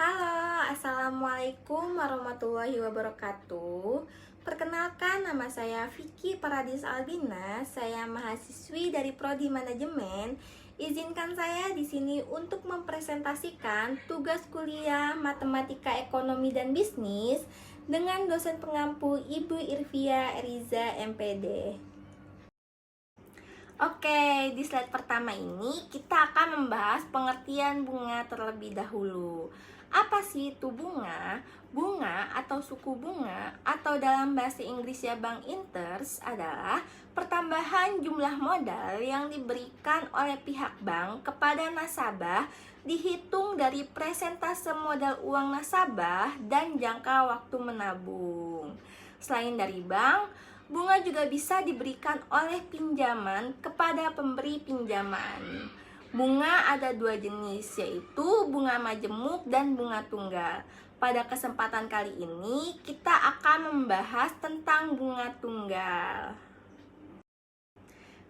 Halo, Assalamualaikum warahmatullahi wabarakatuh. Perkenalkan, nama saya Vicky Paradis Albina. Saya mahasiswi dari Prodi Manajemen. Izinkan saya di sini untuk mempresentasikan tugas kuliah Matematika Ekonomi dan Bisnis dengan dosen pengampu Ibu Irvia Eriza MPD. Oke, di slide pertama ini kita akan membahas pengertian bunga terlebih dahulu. Apa sih itu bunga? Bunga atau suku bunga atau dalam bahasa Inggrisnya bank interest adalah pertambahan jumlah modal yang diberikan oleh pihak bank kepada nasabah dihitung dari persentase modal uang nasabah dan jangka waktu menabung. Selain dari bank, bunga juga bisa diberikan oleh pinjaman kepada pemberi pinjaman. Bunga ada dua jenis, yaitu bunga majemuk dan bunga tunggal. Pada kesempatan kali ini, kita akan membahas tentang bunga tunggal.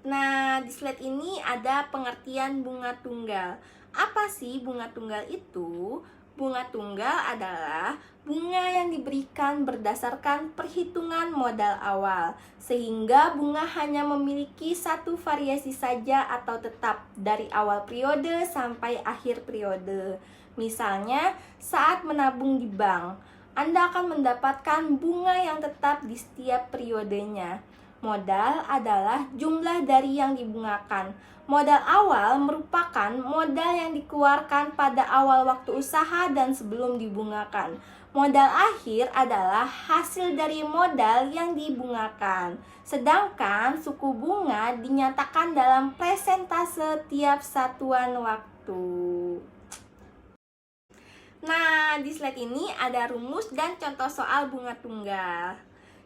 Nah, di slide ini ada pengertian bunga tunggal. Apa sih bunga tunggal itu? Bunga tunggal adalah bunga yang diberikan berdasarkan perhitungan modal awal, sehingga bunga hanya memiliki satu variasi saja atau tetap dari awal periode sampai akhir periode. Misalnya, saat menabung di bank, Anda akan mendapatkan bunga yang tetap di setiap periodenya. Modal adalah jumlah dari yang dibungakan. Modal awal merupakan modal yang dikeluarkan pada awal waktu usaha dan sebelum dibungakan. Modal akhir adalah hasil dari modal yang dibungakan. Sedangkan suku bunga dinyatakan dalam persentase tiap satuan waktu. Nah, di slide ini ada rumus dan contoh soal bunga tunggal.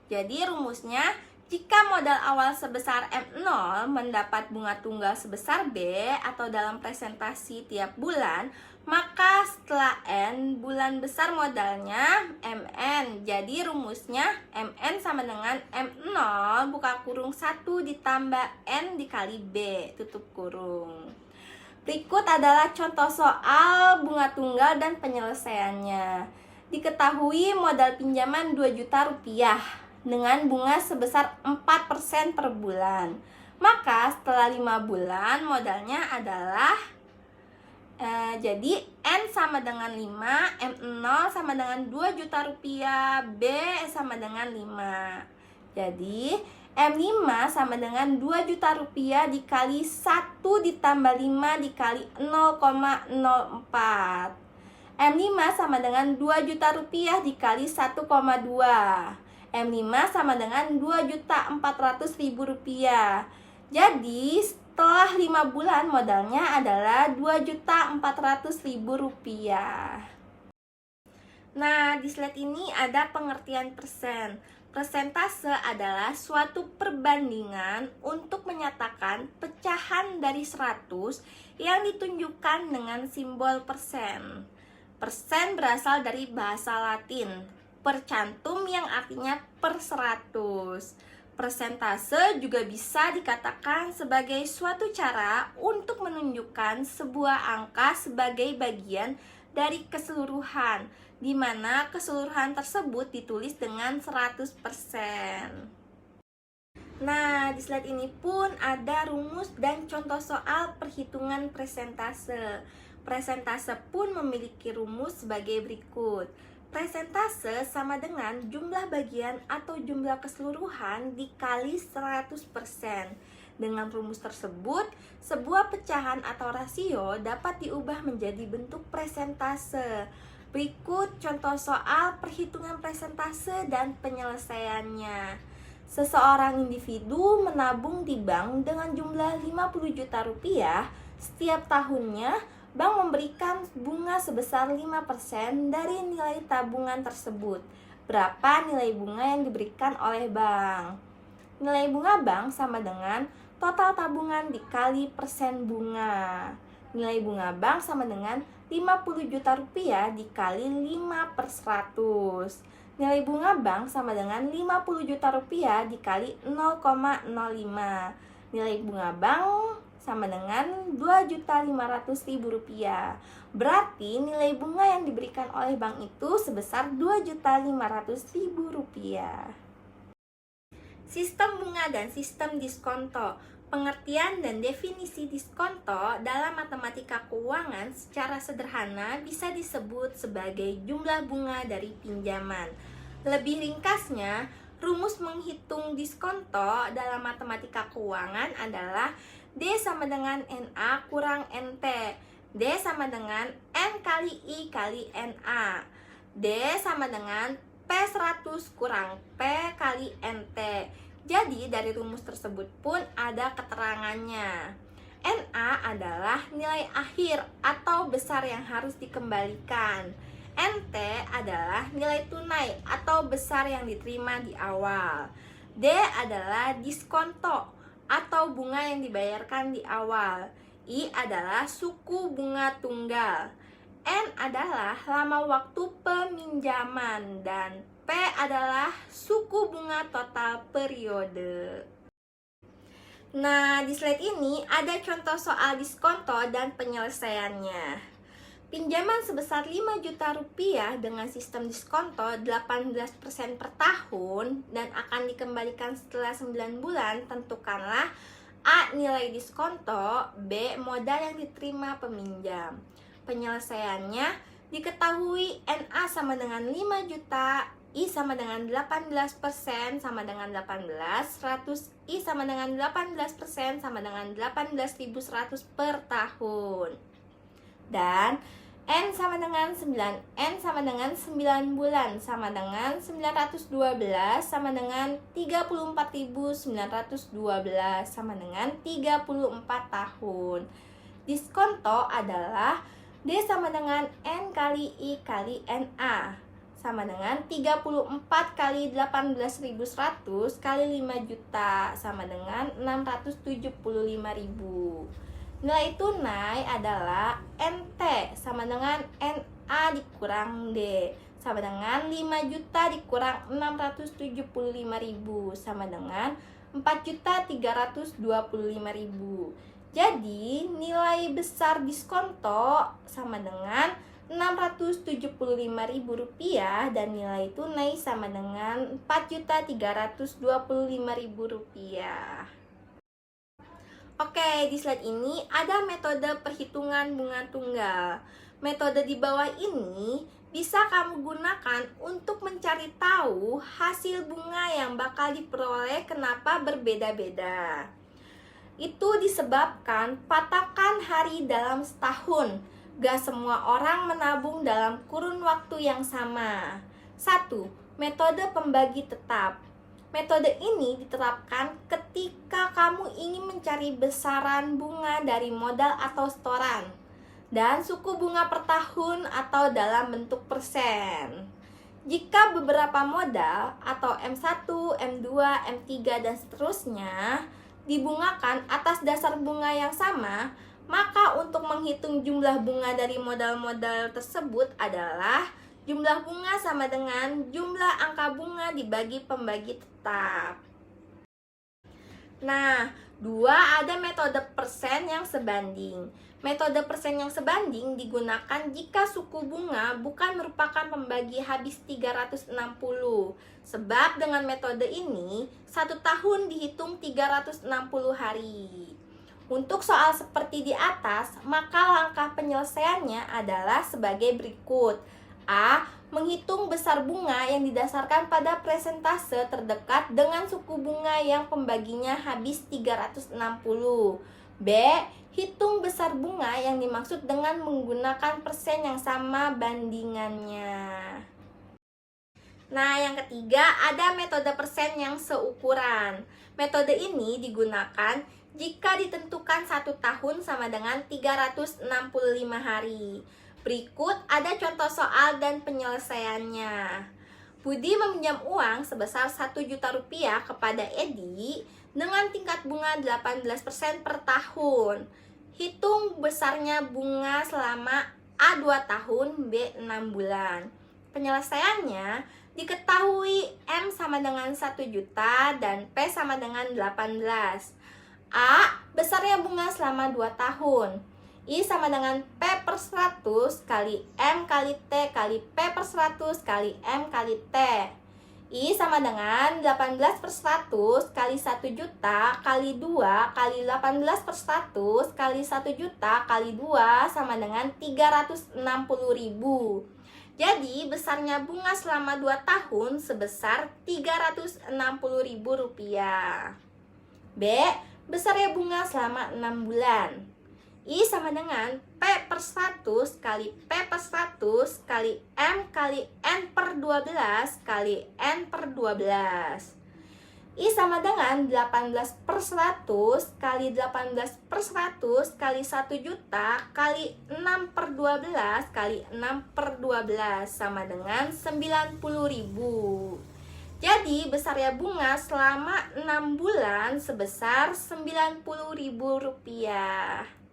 Jadi rumusnya, jika modal awal sebesar M0 mendapat bunga tunggal sebesar B atau dalam presentasi tiap bulan, maka setelah N bulan besar modalnya MN. Jadi rumusnya MN sama dengan M0 buka kurung 1 ditambah N dikali B tutup kurung. Berikut adalah contoh soal bunga tunggal dan penyelesaiannya. Diketahui modal pinjaman 2 juta rupiah dengan bunga sebesar 4% per bulan. Maka setelah 5 bulan modalnya adalah jadi N sama dengan 5, M0 sama dengan 2 juta rupiah, B sama dengan 5. Jadi M5 sama dengan 2 juta rupiah dikali 1 ditambah 5 dikali 0,04. M5 sama dengan 2 juta rupiah dikali 1,2. M5 sama dengan 2.400.000 rupiah. Jadi setelah 5 bulan modalnya adalah 2.400.000 rupiah. Nah, di slide ini ada pengertian persen. Persentase adalah suatu perbandingan untuk menyatakan pecahan dari 100 yang ditunjukkan dengan simbol persen. Persen berasal dari bahasa Latin, per cantum yang artinya per 100. Persentase juga bisa dikatakan sebagai suatu cara untuk menunjukkan sebuah angka sebagai bagian dari keseluruhan, di mana keseluruhan tersebut ditulis dengan 100%. Nah, di slide ini pun ada rumus dan contoh soal perhitungan persentase. Persentase pun memiliki rumus sebagai berikut. Persentase sama dengan jumlah bagian atau jumlah keseluruhan dikali 100%. Dengan rumus tersebut, sebuah pecahan atau rasio dapat diubah menjadi bentuk persentase. Berikut contoh soal perhitungan persentase dan penyelesaiannya. Seseorang individu menabung di bank dengan jumlah 50 juta rupiah. Setiap tahunnya, bank memberikan bunga sebesar 5% dari nilai tabungan tersebut. Berapa nilai bunga yang diberikan oleh bank? Nilai bunga bank sama dengan total tabungan dikali persen bunga. Nilai bunga bank sama dengan 50 juta rupiah dikali 5/100. Nilai bunga bank sama dengan 50 juta rupiah dikali 0,05. Nilai bunga bank sama dengan Rp2.500.000. Berarti nilai bunga yang diberikan oleh bank itu sebesar Rp2.500.000. Sistem bunga dan sistem diskonto. Pengertian dan definisi diskonto dalam matematika keuangan secara sederhana bisa disebut sebagai jumlah bunga dari pinjaman. Lebih ringkasnya, rumus menghitung diskonto dalam matematika keuangan adalah D sama dengan NA kurang NT. D sama dengan N kali I kali NA. D sama dengan P100 kurang P kali NT. Jadi dari rumus tersebut pun ada keterangannya. NA adalah nilai akhir atau besar yang harus dikembalikan. NT adalah nilai tunai atau besar yang diterima di awal. D adalah diskonto atau bunga yang dibayarkan di awal. I adalah suku bunga tunggal. N adalah lama waktu peminjaman dan P adalah suku bunga total periode. Nah, di slide ini ada contoh soal diskonto dan penyelesaiannya. Pinjaman sebesar 5 juta rupiah dengan sistem diskonto 18% per tahun dan akan dikembalikan setelah 9 bulan. Tentukanlah A. Nilai diskonto, B. Modal yang diterima peminjam. Penyelesaiannya diketahui NA sama dengan 5 juta, I sama dengan 18% sama dengan 18, 100 I sama dengan 18% sama dengan 18.100 per tahun. Dan N sama dengan 9, N sama dengan 9 bulan sama dengan 912 sama dengan 34.912 sama dengan 34 tahun. Diskonto adalah D sama dengan N kali I kali NA sama dengan 34 kali 18.100 kali 5 juta sama dengan 675.000. Nilai tunai adalah NT sama dengan NA dikurang D sama dengan 5 juta dikurang 675.000 sama dengan 4.325.000. Jadi nilai besar diskonto sama dengan Rp675.000 dan nilai tunai sama dengan Rp4.325.000. Oke, di slide ini ada metode perhitungan bunga tunggal. Metode di bawah ini bisa kamu gunakan untuk mencari tahu hasil bunga yang bakal diperoleh kenapa berbeda-beda. Itu disebabkan patakan hari dalam setahun. Gak semua orang menabung dalam kurun waktu yang sama. 1. Metode pembagi tetap. Metode ini diterapkan ketika kamu ingin mencari besaran bunga dari modal atau setoran dan suku bunga per tahun atau dalam bentuk persen. Jika beberapa modal atau M1, M2, M3, dan seterusnya dibungakan atas dasar bunga yang sama, maka untuk menghitung jumlah bunga dari modal-modal tersebut adalah jumlah bunga sama dengan jumlah angka bunga dibagi pembagi tetap. Nah, 2 ada metode persen yang sebanding. Metode persen yang sebanding digunakan jika suku bunga bukan merupakan pembagi habis 360. Sebab dengan metode ini, 1 tahun dihitung 360 hari. Untuk soal seperti di atas, maka langkah penyelesaiannya adalah sebagai berikut. A. Menghitung besar bunga yang didasarkan pada presentase terdekat dengan suku bunga yang pembaginya habis 360. B. Hitung besar bunga yang dimaksud dengan menggunakan persen yang sama bandingannya. Nah, yang ketiga ada metode persen yang seukuran. Metode ini digunakan jika ditentukan 1 tahun sama dengan 365 hari. Berikut ada contoh soal dan penyelesaiannya. Budi meminjam uang sebesar 1 juta rupiah kepada Edi dengan tingkat bunga 18% per tahun. Hitung besarnya bunga selama A 2 tahun, B 6 bulan. Penyelesaiannya diketahui M sama dengan 1 juta dan P sama dengan 18. A. Besarnya bunga selama 2 tahun. I sama dengan P per 100 kali M kali T kali P per 100 kali M kali T. I sama dengan 18 per 100 kali 1 juta kali 2 kali 18 per 100 kali 1 juta kali 2 sama dengan 360.000. Jadi besarnya bunga selama 2 tahun sebesar Rp360.000. B. Besarnya bunga selama 6 bulan. I sama dengan P per 100 kali P per 100 kali M kali N per 12 kali N per 12. I sama dengan 18 per 100 kali 18 per 100 kali 1 juta kali 6 per 12 kali 6 per 12 sama dengan 90.000. Jadi besarnya bunga selama 6 bulan sebesar Rp90.000.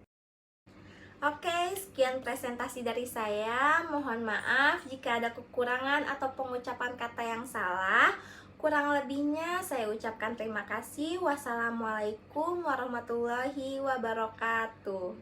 Oke, sekian presentasi dari saya. Mohon maaf jika ada kekurangan atau pengucapan kata yang salah. Kurang lebihnya saya ucapkan terima kasih. Wassalamualaikum warahmatullahi wabarakatuh.